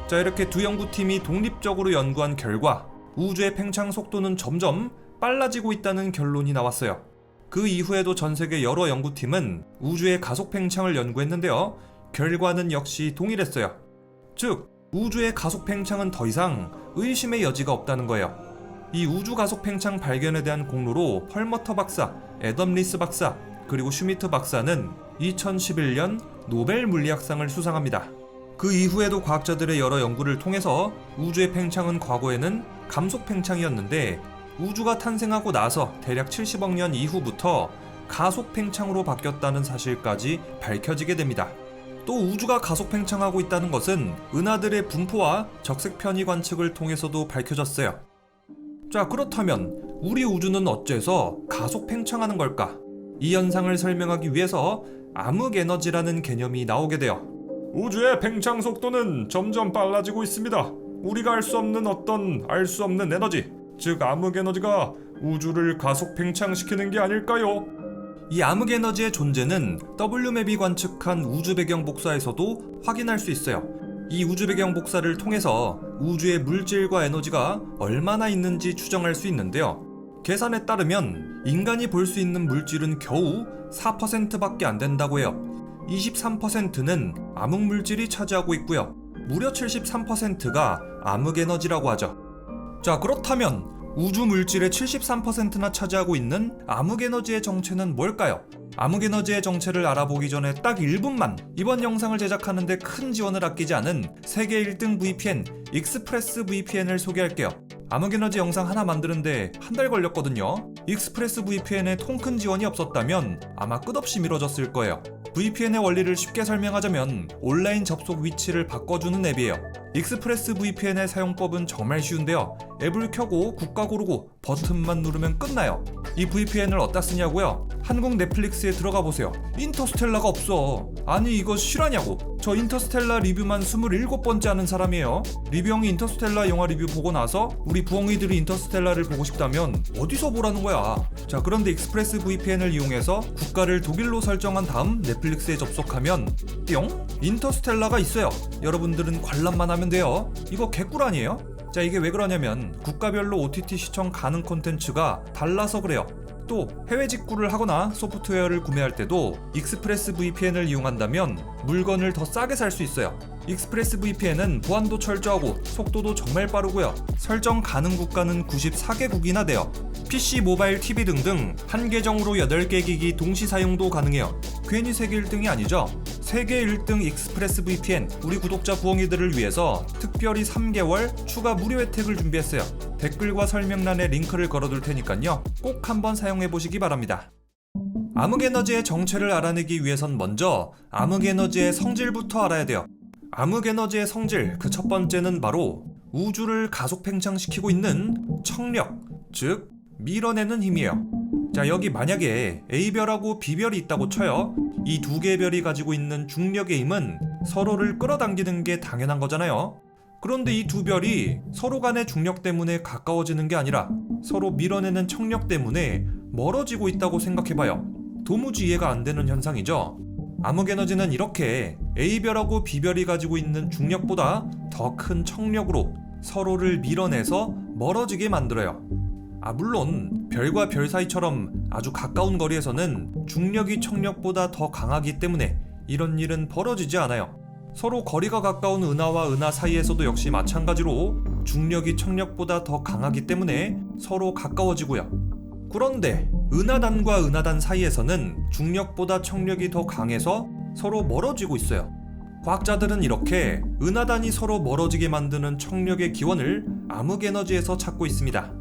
자, 이렇게 두 연구팀이 독립적으로 연구한 결과 우주의 팽창 속도는 점점 빨라지고 있다는 결론이 나왔어요. 그 이후에도 전 세계 여러 연구팀은 우주의 가속 팽창을 연구했는데요. 결과는 역시 동일했어요. 즉, 우주의 가속 팽창은 더 이상 의심의 여지가 없다는 거예요. 이 우주 가속 팽창 발견에 대한 공로로 펄머터 박사, 애덤 리스 박사, 그리고 슈미트 박사는 2011년 노벨 물리학상을 수상합니다. 그 이후에도 과학자들의 여러 연구를 통해서 우주의 팽창은 과거에는 감속 팽창이었는데 우주가 탄생하고 나서 대략 70억 년 이후부터 가속 팽창으로 바뀌었다는 사실까지 밝혀지게 됩니다. 또 우주가 가속 팽창하고 있다는 것은 은하들의 분포와 적색 편의 관측을 통해서도 밝혀졌어요. 자, 그렇다면 우리 우주는 어째서 가속 팽창하는 걸까? 이 현상을 설명하기 위해서 암흑 에너지라는 개념이 나오게 돼요. 우주의 팽창 속도는 점점 빨라지고 있습니다. 우리가 알 수 없는 어떤 알 수 없는 에너지, 즉 암흑 에너지가 우주를 가속 팽창시키는 게 아닐까요? 이 암흑 에너지의 존재는 WMAP이 관측한 우주 배경 복사에서도 확인할 수 있어요. 이 우주 배경 복사를 통해서 우주의 물질과 에너지가 얼마나 있는지 추정할 수 있는데요. 계산에 따르면 인간이 볼 수 있는 물질은 겨우 4%밖에 안 된다고 해요. 23%는 암흑 물질이 차지하고 있고요. 무려 73%가 암흑 에너지라고 하죠. 자, 그렇다면 우주 물질의 73%나 차지하고 있는 암흑 에너지의 정체는 뭘까요? 암흑 에너지의 정체를 알아보기 전에 딱 1분만 이번 영상을 제작하는데 큰 지원을 아끼지 않은 세계 1등 VPN 익스프레스 VPN을 소개할게요. 암흑 에너지 영상 하나 만드는데 한 달 걸렸거든요. 익스프레스 VPN에 통큰 지원이 없었다면 아마 끝없이 미뤄졌을 거예요. VPN의 원리를 쉽게 설명하자면 온라인 접속 위치를 바꿔주는 앱이에요. 익스프레스 VPN의 사용법은 정말 쉬운데요. 앱을 켜고 국가 고르고 버튼만 누르면 끝나요. 이 VPN을 어디다 쓰냐고요? 한국 넷플릭스에 들어가 보세요. 인터스텔라가 없어. 아니 이거 실화냐고. 저 인터스텔라 리뷰만 27번째 하는 사람이에요. 리뷰형이 인터스텔라 영화 리뷰 보고 나서 우리 부엉이들이 인터스텔라를 보고 싶다면 어디서 보라는 거야. 자, 그런데 익스프레스 VPN을 이용해서 국가를 독일로 설정한 다음 넷플릭스에 접속하면 뿅! 인터스텔라가 있어요. 여러분들은 관람만 하면 돼요. 이거 개꿀 아니에요? 자, 이게 왜 그러냐면 국가별로 OTT 시청 가능 콘텐츠가 달라서 그래요. 또 해외 직구를 하거나 소프트웨어를 구매할 때도 익스프레스 VPN을 이용한다면 물건을 더 싸게 살 수 있어요. 익스프레스 VPN은 보안도 철저하고 속도도 정말 빠르고요. 설정 가능 국가는 94개국이나 돼요. PC, 모바일, TV 등등 한 계정으로 8개 기기 동시 사용도 가능해요. 괜히 세계 1등이 아니죠? 세계 1등 익스프레스 VPN 우리 구독자 부엉이들을 위해서 특별히 3개월 추가 무료 혜택을 준비했어요. 댓글과 설명란에 링크를 걸어둘 테니까요. 꼭 한번 사용해보시기 바랍니다. 암흑에너지의 정체를 알아내기 위해선 먼저 암흑에너지의 성질부터 알아야 돼요. 암흑에너지의 성질 그 첫 번째는 바로 우주를 가속 팽창시키고 있는 청력, 즉 밀어내는 힘이에요. 자, 여기 만약에 A별하고 B별이 있다고 쳐요. 이 두 개의 별이 가지고 있는 중력의 힘은 서로를 끌어당기는 게 당연한 거잖아요. 그런데 이 두 별이 서로 간의 중력 때문에 가까워지는 게 아니라 서로 밀어내는 청력 때문에 멀어지고 있다고 생각해봐요. 도무지 이해가 안 되는 현상이죠. 암흑에너지는 이렇게 A별하고 B별이 가지고 있는 중력보다 더 더 큰 청력으로 서로를 밀어내서 멀어지게 만들어요. 물론 별과 별 사이처럼 아주 가까운 거리에서는 중력이 청력보다 더 강하기 때문에 이런 일은 벌어지지 않아요. 서로 거리가 가까운 은하와 은하 사이에서도 역시 마찬가지로 중력이 청력보다 더 강하기 때문에 서로 가까워지고요. 그런데 은하단과 은하단 사이에서는 중력보다 청력이 더 강해서 서로 멀어지고 있어요. 과학자들은 이렇게 은하단이 서로 멀어지게 만드는 청력의 기원을 암흑에너지에서 찾고 있습니다.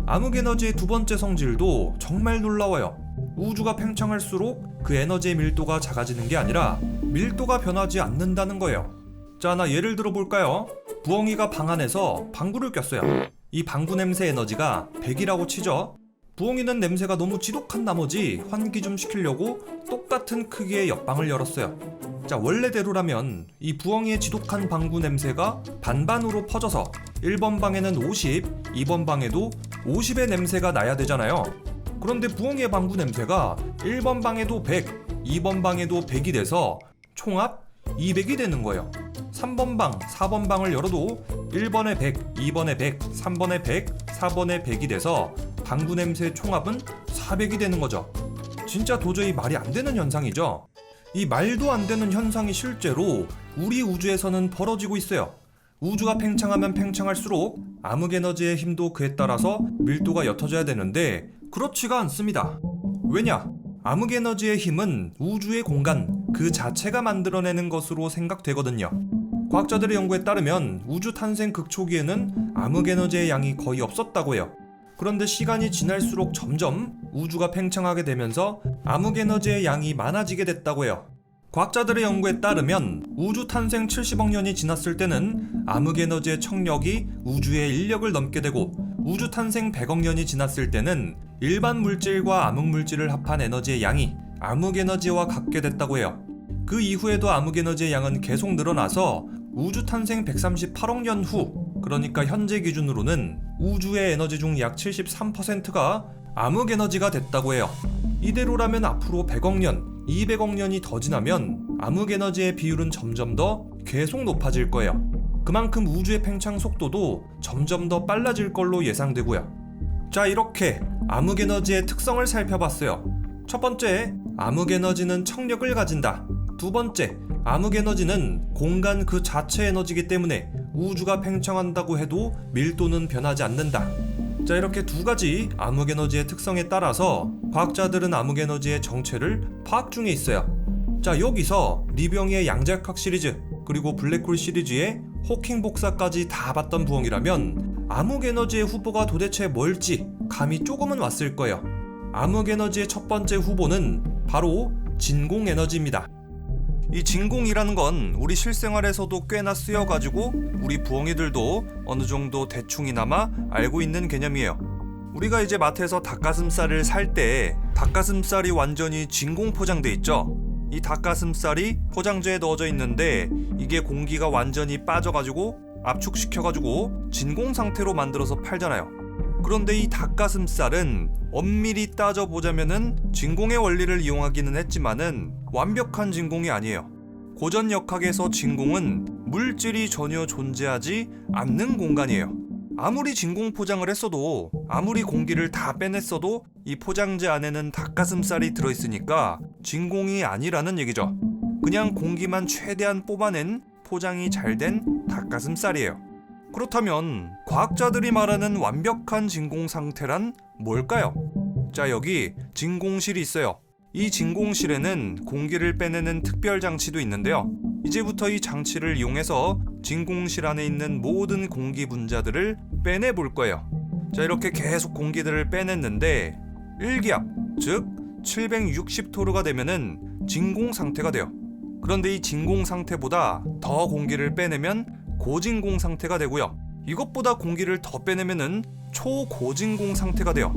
암흑에너지의 두 번째 성질도 정말 놀라워요. 우주가 팽창할수록 그 에너지의 밀도가 작아지는 게 아니라 밀도가 변하지 않는다는 거예요. 자, 하나 예를 들어 볼까요? 부엉이가 방 안에서 방구를 꼈어요. 이 방구 냄새 에너지가 100이라고 치죠. 부엉이는 냄새가 너무 지독한 나머지 환기 좀 시키려고 똑같은 크기의 옆방을 열었어요. 자, 원래대로라면 이 부엉이의 지독한 방구 냄새가 반반으로 퍼져서 1번 방에는 50, 2번 방에도 50의 냄새가 나야 되잖아요. 그런데 부엉이의 방구 냄새가 1번 방에도 100, 2번 방에도 100이 돼서 총합 200이 되는 거예요. 3번 방, 4번 방을 열어도 1번에 100, 2번에 100, 3번에 100, 4번에 100이 돼서 방구 냄새 총합은 400이 되는 거죠. 진짜 도저히 말이 안 되는 현상이죠. 이 말도 안 되는 현상이 실제로 우리 우주에서는 벌어지고 있어요. 우주가 팽창하면 팽창할수록 암흑에너지의 힘도 그에 따라서 밀도가 옅어져야 되는데 그렇지가 않습니다. 왜냐? 암흑에너지의 힘은 우주의 공간 그 자체가 만들어내는 것으로 생각되거든요. 과학자들의 연구에 따르면 우주 탄생 극초기에는 암흑에너지의 양이 거의 없었다고 해요. 그런데 시간이 지날수록 점점 우주가 팽창하게 되면서 암흑에너지의 양이 많아지게 됐다고 해요. 과학자들의 연구에 따르면 우주 탄생 70억 년이 지났을 때는 암흑에너지의 청력이 우주의 인력을 넘게 되고 우주 탄생 100억 년이 지났을 때는 일반 물질과 암흑물질을 합한 에너지의 양이 암흑에너지와 같게 됐다고 해요. 그 이후에도 암흑에너지의 양은 계속 늘어나서 우주 탄생 138억 년 후, 그러니까 현재 기준으로는 우주의 에너지 중 약 73%가 암흑에너지가 됐다고 해요. 이대로라면 앞으로 100억 년, 200억 년이 더 지나면 암흑에너지의 비율은 점점 더 계속 높아질 거예요. 그만큼 우주의 팽창 속도도 점점 더 빨라질 걸로 예상되고요. 자, 이렇게 암흑에너지의 특성을 살펴봤어요. 첫 번째, 암흑에너지는 청력을 가진다. 두 번째, 암흑에너지는 공간 그 자체 에너지이기 때문에 우주가 팽창한다고 해도 밀도는 변하지 않는다. 자, 이렇게 두 가지 암흑에너지의 특성에 따라서 과학자들은 암흑에너지의 정체를 파악 중에 있어요. 자, 여기서 리병의 양자역학 시리즈 그리고 블랙홀 시리즈의 호킹 복사까지 다 봤던 부엉이라면 암흑에너지의 후보가 도대체 뭘지 감이 조금은 왔을 거예요. 암흑에너지의 첫 번째 후보는 바로 진공에너지입니다. 이 진공이라는 건 우리 실생활에서도 꽤나 쓰여가지고 우리 부엉이들도 어느 정도 대충이나마 알고 있는 개념이에요. 우리가 이제 마트에서 닭가슴살을 살 때 닭가슴살이 완전히 진공 포장돼 있죠. 이 닭가슴살이 포장재에 넣어져 있는데 이게 공기가 완전히 빠져가지고 압축시켜가지고 진공 상태로 만들어서 팔잖아요. 그런데 이 닭가슴살은 엄밀히 따져보자면은 진공의 원리를 이용하기는 했지만은 완벽한 진공이 아니에요. 고전 역학에서 진공은 물질이 전혀 존재하지 않는 공간이에요. 아무리 진공 포장을 했어도 아무리 공기를 다 빼냈어도 이 포장재 안에는 닭가슴살이 들어있으니까 진공이 아니라는 얘기죠. 그냥 공기만 최대한 뽑아낸 포장이 잘 된 닭가슴살이에요. 그렇다면 과학자들이 말하는 완벽한 진공 상태란 뭘까요? 자, 여기 진공실이 있어요. 이 진공실에는 공기를 빼내는 특별 장치도 있는데요. 이제부터 이 장치를 이용해서 진공실 안에 있는 모든 공기 분자들을 빼내볼 거예요. 자, 이렇게 계속 공기들을 빼냈는데 1기압, 즉 760토르가 되면은 진공 상태가 돼요. 그런데 이 진공 상태보다 더 공기를 빼내면 고진공 상태가 되고요. 이것보다 공기를 더 빼내면은 초고진공 상태가 돼요.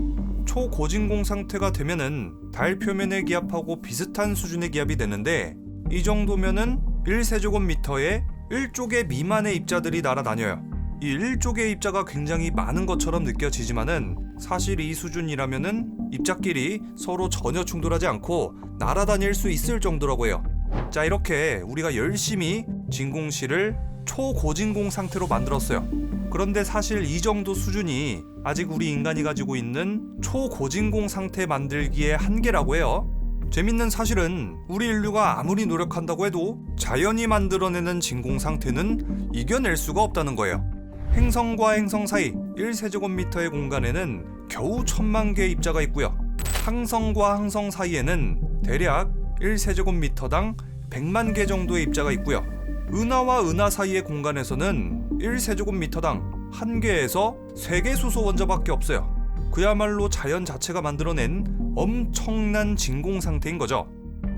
초고진공 상태가 되면은 달 표면의 기압하고 비슷한 수준의 기압이 되는데 이 정도면은 1세제곱미터에 1조개 미만의 입자들이 날아다녀요. 이 1조개의 입자가 굉장히 많은 것처럼 느껴지지만은 사실 이 수준이라면은 입자끼리 서로 전혀 충돌하지 않고 날아다닐 수 있을 정도라고 해요. 자, 이렇게 우리가 열심히 진공실을 초고진공 상태로 만들었어요. 그런데 사실 이 정도 수준이 아직 우리 인간이 가지고 있는 초고진공 상태 만들기의 한계라고 해요. 재밌는 사실은 우리 인류가 아무리 노력한다고 해도 자연이 만들어내는 진공 상태는 이겨낼 수가 없다는 거예요. 행성과 행성 사이 1세제곱미터의 공간에는 겨우 1000만 개의 입자가 있고요. 항성과 항성 사이에는 대략 1세제곱미터당 100만 개 정도의 입자가 있고요. 은하와 은하 사이의 공간에서는 1세제곱미터당 1개에서 3개 수소 원자밖에 없어요. 그야말로 자연 자체가 만들어낸 엄청난 진공 상태인 거죠.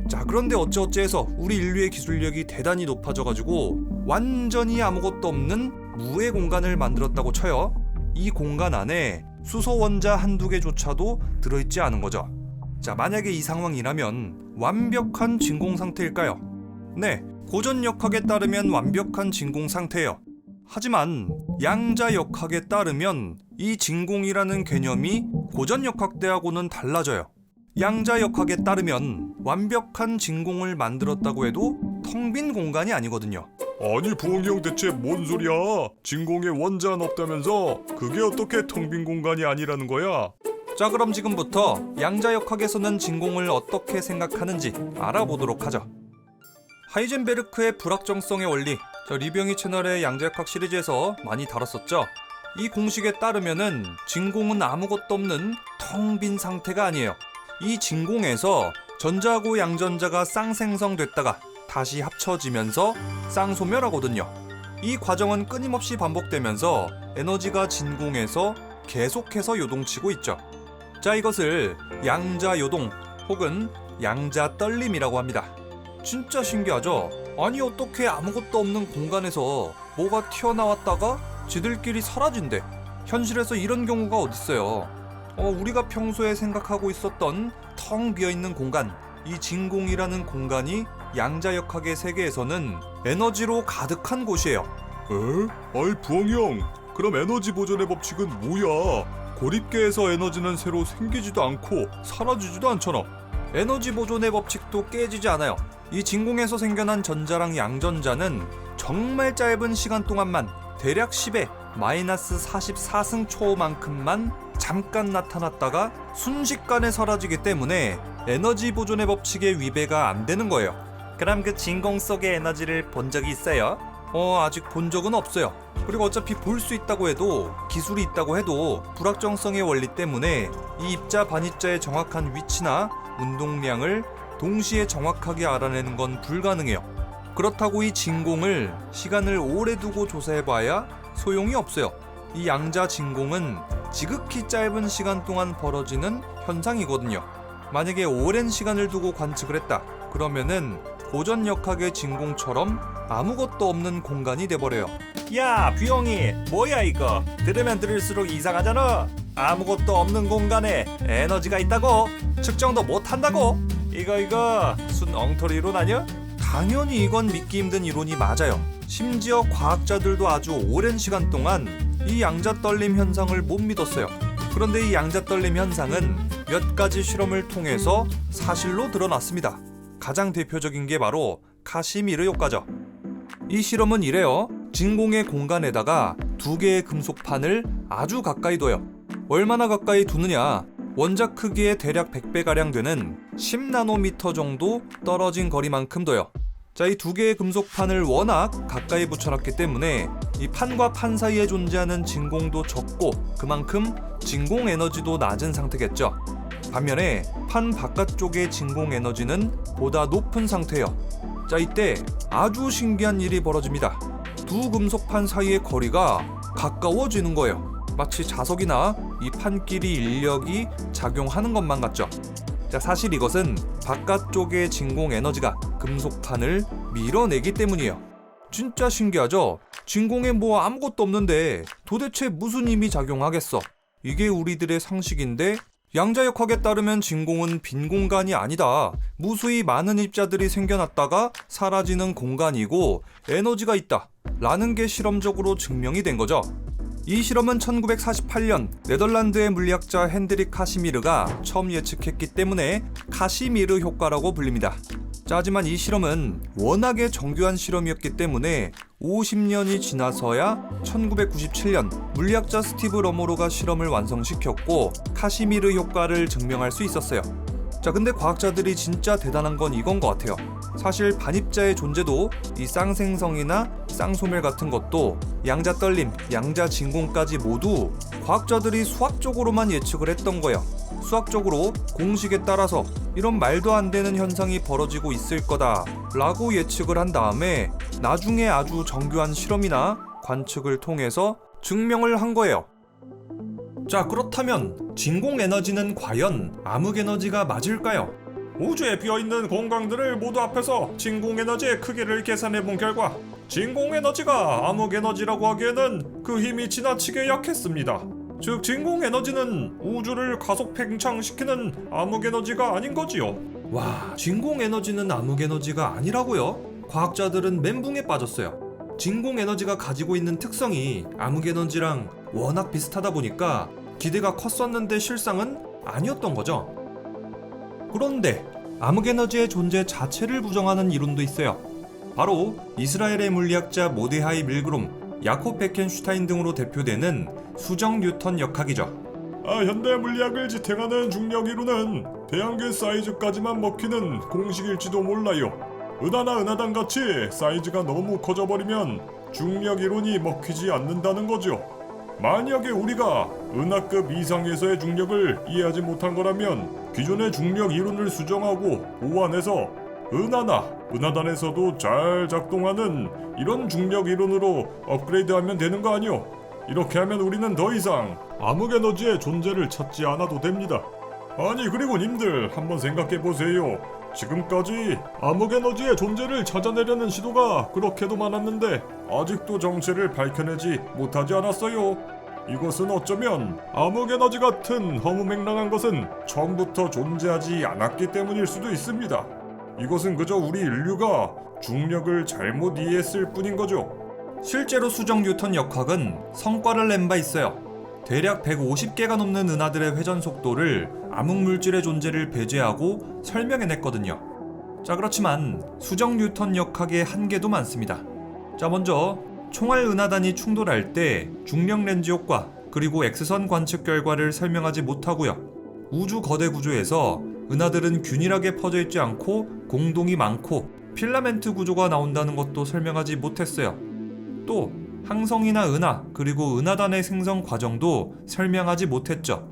자, 그런데 어찌어찌해서 우리 인류의 기술력이 대단히 높아져가지고 완전히 아무것도 없는 무의 공간을 만들었다고 쳐요. 이 공간 안에 수소 원자 한두 개조차도 들어있지 않은 거죠. 자, 만약에 이 상황이라면 완벽한 진공 상태일까요? 네, 고전역학에 따르면 완벽한 진공 상태예요. 하지만 양자역학에 따르면 이 진공이라는 개념이 고전역학 때하고는 달라져요. 양자역학에 따르면 완벽한 진공을 만들었다고 해도 텅 빈 공간이 아니거든요. 아니 부엉이 형 대체 뭔 소리야? 진공에 원자는 없다면서 그게 어떻게 텅 빈 공간이 아니라는 거야? 자, 그럼 지금부터 양자역학에서는 진공을 어떻게 생각하는지 알아보도록 하죠. 하이젠베르크의 불확정성의 원리, 리뷰영이 채널의 양자역학 시리즈에서 많이 다뤘었죠. 이 공식에 따르면은 진공은 아무것도 없는 텅 빈 상태가 아니에요. 이 진공에서 전자하고 양전자가 쌍생성됐다가 다시 합쳐지면서 쌍소멸하거든요. 이 과정은 끊임없이 반복되면서 에너지가 진공에서 계속해서 요동치고 있죠. 자, 이것을 양자요동 혹은 양자떨림이라고 합니다. 진짜 신기하죠? 아니 어떻게 아무것도 없는 공간에서 뭐가 튀어나왔다가 지들끼리 사라진대. 현실에서 이런 경우가 어딨어요. 우리가 평소에 생각하고 있었던 텅 비어있는 공간, 이 진공이라는 공간이 양자역학의 세계에서는 에너지로 가득한 곳이에요. 에? 아이 부엉이 형, 그럼 에너지 보존의 법칙은 뭐야? 고립계에서 에너지는 새로 생기지도 않고 사라지지도 않잖아. 에너지 보존의 법칙도 깨지지 않아요. 이 진공에서 생겨난 전자랑 양전자는 정말 짧은 시간 동안만 대략 10의 마이너스 44승초만큼만 잠깐 나타났다가 순식간에 사라지기 때문에 에너지 보존의 법칙에 위배가 안 되는 거예요. 그럼 그 진공 속의 에너지를 본 적이 있어요? 아직 본 적은 없어요. 그리고 어차피 볼 수 있다고 해도, 기술이 있다고 해도 불확정성의 원리 때문에 이 입자 반입자의 정확한 위치나 운동량을 동시에 정확하게 알아내는 건 불가능해요. 그렇다고 이 진공을 시간을 오래 두고 조사해봐야 소용이 없어요. 이 양자 진공은 지극히 짧은 시간 동안 벌어지는 현상이거든요. 만약에 오랜 시간을 두고 관측을 했다, 그러면은 고전역학의 진공처럼 아무것도 없는 공간이 돼버려요. 야, 뷰영이 뭐야 이거? 들으면 들을수록 이상하잖아. 아무것도 없는 공간에 에너지가 있다고? 측정도 못한다고? 이거 순 엉터리 이론 아니야? 당연히 이건 믿기 힘든 이론이 맞아요. 심지어 과학자들도 아주 오랜 시간 동안 이 양자떨림 현상을 못 믿었어요. 그런데 이 양자떨림 현상은 몇 가지 실험을 통해서 사실로 드러났습니다. 가장 대표적인 게 바로 카시미르 효과죠. 이 실험은 이래요. 진공의 공간에다가 두 개의 금속판을 아주 가까이 둬요. 얼마나 가까이 두느냐? 원자 크기의 대략 100배가량 되는 10나노미터 정도 떨어진 거리만큼 둬요. 자, 이 두 개의 금속판을 워낙 가까이 붙여놨기 때문에 이 판과 판 사이에 존재하는 진공도 적고 그만큼 진공 에너지도 낮은 상태겠죠. 반면에 판 바깥쪽의 진공 에너지는 보다 높은 상태예요. 자, 이때 아주 신기한 일이 벌어집니다. 두 금속판 사이의 거리가 가까워지는 거예요. 마치 자석이나 이 판끼리 인력이 작용하는 것만 같죠. 자, 사실 이것은 바깥쪽의 진공 에너지가 금속판을 밀어내기 때문이에요. 진짜 신기하죠? 진공에 뭐 아무것도 없는데 도대체 무슨 힘이 작용하겠어? 이게 우리들의 상식인데 양자역학에 따르면 진공은 빈 공간이 아니다. 무수히 많은 입자들이 생겨났다가 사라지는 공간이고 에너지가 있다 라는 게 실험적으로 증명이 된 거죠. 이 실험은 1948년 네덜란드의 물리학자 핸드릭 카시미르가 처음 예측했기 때문에 카시미르 효과라고 불립니다. 자, 하지만 이 실험은 워낙에 정교한 실험이었기 때문에 50년이 지나서야 1997년 물리학자 스티브 러모로가 실험을 완성시켰고 카시미르 효과를 증명할 수 있었어요. 자, 근데 과학자들이 진짜 대단한 건 이건 것 같아요. 사실 반입자의 존재도 이 쌍생성이나 쌍소멸 같은 것도 양자 떨림, 양자 진공까지 모두 과학자들이 수학적으로만 예측을 했던 거예요. 수학적으로 공식에 따라서 이런 말도 안 되는 현상이 벌어지고 있을 거다 라고 예측을 한 다음에 나중에 아주 정교한 실험이나 관측을 통해서 증명을 한 거예요. 자, 그렇다면 진공 에너지는 과연 암흑 에너지가 맞을까요? 우주에 비어있는 공강들을 모두 합해서 진공 에너지의 크기를 계산해 본 결과 진공 에너지가 암흑 에너지라고 하기에는 그 힘이 지나치게 약했습니다. 즉 진공 에너지는 우주를 가속 팽창시키는 암흑 에너지가 아닌 거지요. 와, 진공 에너지는 암흑 에너지가 아니라고요? 과학자들은 멘붕에 빠졌어요. 진공 에너지가 가지고 있는 특성이 암흑 에너지랑 워낙 비슷하다 보니까 기대가 컸었는데 실상은 아니었던 거죠. 그런데 암흑 에너지의 존재 자체를 부정하는 이론도 있어요. 바로 이스라엘의 물리학자 모데하이 밀그롬, 야콥 베켄슈타인 등으로 대표되는 수정 뉴턴 역학이죠. 현대 물리학을 지탱하는 중력 이론은 태양계 사이즈까지만 먹히는 공식일지도 몰라요. 은하나 은하단 같이 사이즈가 너무 커져버리면 중력 이론이 먹히지 않는다는 거죠. 만약에 우리가 은하급 이상에서의 중력을 이해하지 못한 거라면 기존의 중력 이론을 수정하고 보완해서 은하나 은하단에서도 잘 작동하는 이런 중력 이론으로 업그레이드하면 되는 거 아니요? 이렇게 하면 우리는 더 이상 암흑 에너지의 존재를 찾지 않아도 됩니다. 아니, 그리고 님들 한번 생각해보세요. 지금까지 암흑 에너지의 존재를 찾아내려는 시도가 그렇게도 많았는데 아직도 정체를 밝혀내지 못하지 않았어요. 이것은 어쩌면 암흑 에너지 같은 허무맹랑한 것은 처음부터 존재하지 않았기 때문일 수도 있습니다. 이것은 그저 우리 인류가 중력을 잘못 이해했을 뿐인 거죠. 실제로 수정 뉴턴 역학은 성과를 낸 바 있어요. 대략 150개가 넘는 은하들의 회전 속도를 암흑 물질의 존재를 배제하고 설명해냈거든요. 자, 그렇지만 수정 뉴턴 역학의 한계도 많습니다. 자, 먼저 총알 은하단이 충돌할 때 중력 렌즈 효과 그리고 X선 관측 결과를 설명하지 못하고요. 우주 거대 구조에서 은하들은 균일하게 퍼져 있지 않고 공동이 많고 필라멘트 구조가 나온다는 것도 설명하지 못했어요. 또 항성이나 은하 그리고 은하단의 생성 과정도 설명하지 못했죠.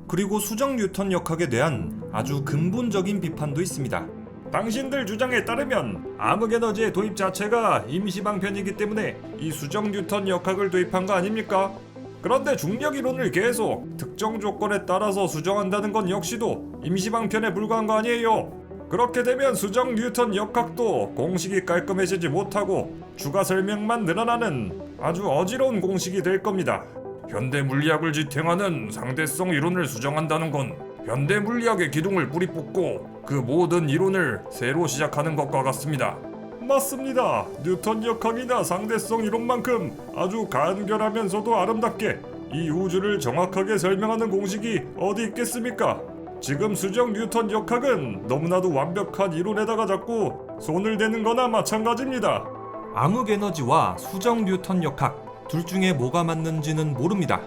그리고 수정 뉴턴 역학에 대한 아주 근본적인 비판도 있습니다. 당신들 주장에 따르면 암흑 에너지의 도입 자체가 임시방편이기 때문에 이 수정 뉴턴 역학을 도입한 거 아닙니까? 그런데 중력 이론을 계속 특정 조건에 따라서 수정한다는 건 역시도 임시방편에 불과한 거 아니에요? 그렇게 되면 수정 뉴턴 역학도 공식이 깔끔해지지 못하고 추가 설명만 늘어나는 아주 어지러운 공식이 될 겁니다. 현대 물리학을 지탱하는 상대성 이론을 수정한다는 건 현대 물리학의 기둥을 뿌리 뽑고 그 모든 이론을 새로 시작하는 것과 같습니다. 맞습니다. 뉴턴 역학이나 상대성 이론만큼 아주 간결하면서도 아름답게 이 우주를 정확하게 설명하는 공식이 어디 있겠습니까? 지금 수정 뉴턴 역학은 너무나도 완벽한 이론에다가 자꾸 손을 대는 거나 마찬가지입니다. 암흑 에너지와 수정 뉴턴 역학 둘 중에 뭐가 맞는지는 모릅니다.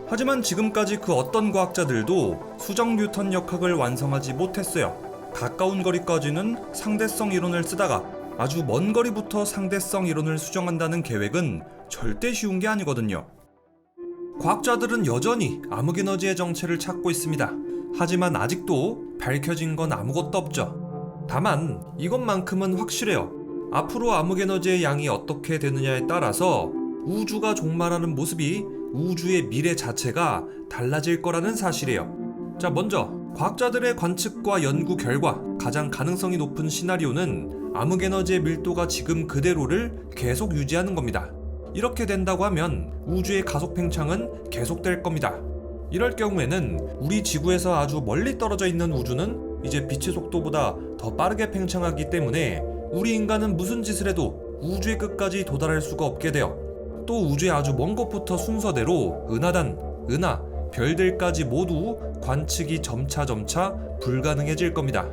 하지만 지금까지 그 어떤 과학자들도 수정 뉴턴 역학을 완성하지 못했어요. 가까운 거리까지는 상대성 이론을 쓰다가 아주 먼 거리부터 상대성 이론을 수정한다는 계획은 절대 쉬운 게 아니거든요. 과학자들은 여전히 암흑 에너지의 정체를 찾고 있습니다. 하지만 아직도 밝혀진 건 아무것도 없죠. 다만 이것만큼은 확실해요. 앞으로 암흑 에너지의 양이 어떻게 되느냐에 따라서 우주가 종말하는 모습이 우주의 미래 자체가 달라질 거라는 사실이에요. 자, 먼저 과학자들의 관측과 연구 결과 가장 가능성이 높은 시나리오는 암흑 에너지의 밀도가 지금 그대로를 계속 유지하는 겁니다. 이렇게 된다고 하면 우주의 가속 팽창은 계속될 겁니다. 이럴 경우에는 우리 지구에서 아주 멀리 떨어져 있는 우주는 이제 빛의 속도보다 더 빠르게 팽창하기 때문에 우리 인간은 무슨 짓을 해도 우주의 끝까지 도달할 수가 없게 돼요. 또 우주의 아주 먼 곳부터 순서대로 은하단, 은하, 별들까지 모두 관측이 점차 불가능해질 겁니다.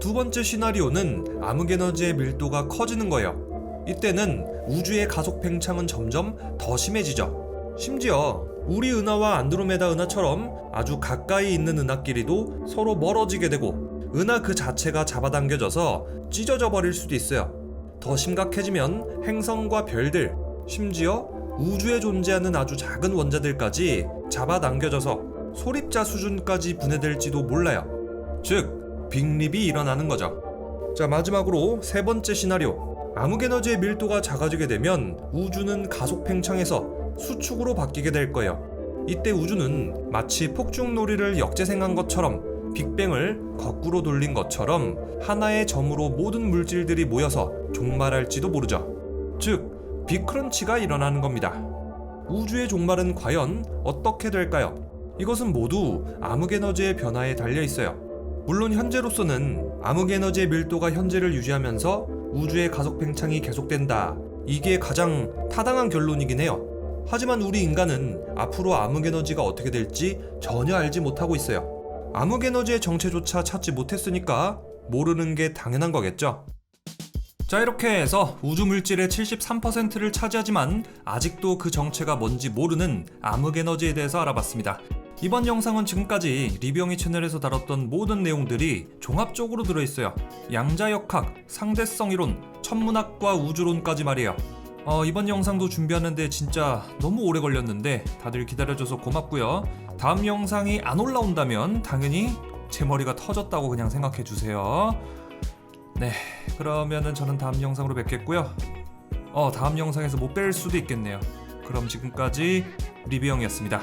두 번째 시나리오는 암흑에너지의 밀도가 커지는 거예요. 이때는 우주의 가속 팽창은 점점 더 심해지죠. 심지어 우리 은하와 안드로메다 은하처럼 아주 가까이 있는 은하끼리도 서로 멀어지게 되고 은하 그 자체가 잡아당겨져서 찢어져 버릴 수도 있어요. 더 심각해지면 행성과 별들, 심지어 우주에 존재하는 아주 작은 원자들까지 잡아당겨져서 소립자 수준까지 분해될지도 몰라요. 즉, 빅립이 일어나는 거죠. 자, 마지막으로 세 번째 시나리오. 암흑에너지의 밀도가 작아지게 되면 우주는 가속 팽창해서 수축으로 바뀌게 될 거예요. 이때 우주는 마치 폭죽놀이를 역재생한 것처럼 빅뱅을 거꾸로 돌린 것처럼 하나의 점으로 모든 물질들이 모여서 종말할지도 모르죠. 즉, 빅크런치가 일어나는 겁니다. 우주의 종말은 과연 어떻게 될까요? 이것은 모두 암흑에너지의 변화에 달려 있어요. 물론 현재로서는 암흑에너지의 밀도가 현재를 유지하면서 우주의 가속 팽창이 계속된다. 이게 가장 타당한 결론이긴 해요. 하지만 우리 인간은 앞으로 암흑에너지가 어떻게 될지 전혀 알지 못하고 있어요. 암흑에너지의 정체조차 찾지 못했으니까 모르는 게 당연한 거겠죠. 자, 이렇게 해서 우주 물질의 73%를 차지하지만 아직도 그 정체가 뭔지 모르는 암흑에너지에 대해서 알아봤습니다. 이번 영상은 지금까지 리뷰영이 채널에서 다뤘던 모든 내용들이 종합적으로 들어있어요. 양자역학, 상대성 이론, 천문학과 우주론까지 말이에요. 이번 영상도 준비하는데 진짜 너무 오래 걸렸는데 다들 기다려줘서 고맙고요. 다음 영상이 안 올라온다면 당연히 제 머리가 터졌다고 그냥 생각해주세요. 네, 그러면은 저는 다음 영상으로 뵙겠고요. 다음 영상에서 못 뵐 수도 있겠네요. 그럼 지금까지 리뷰영이었습니다.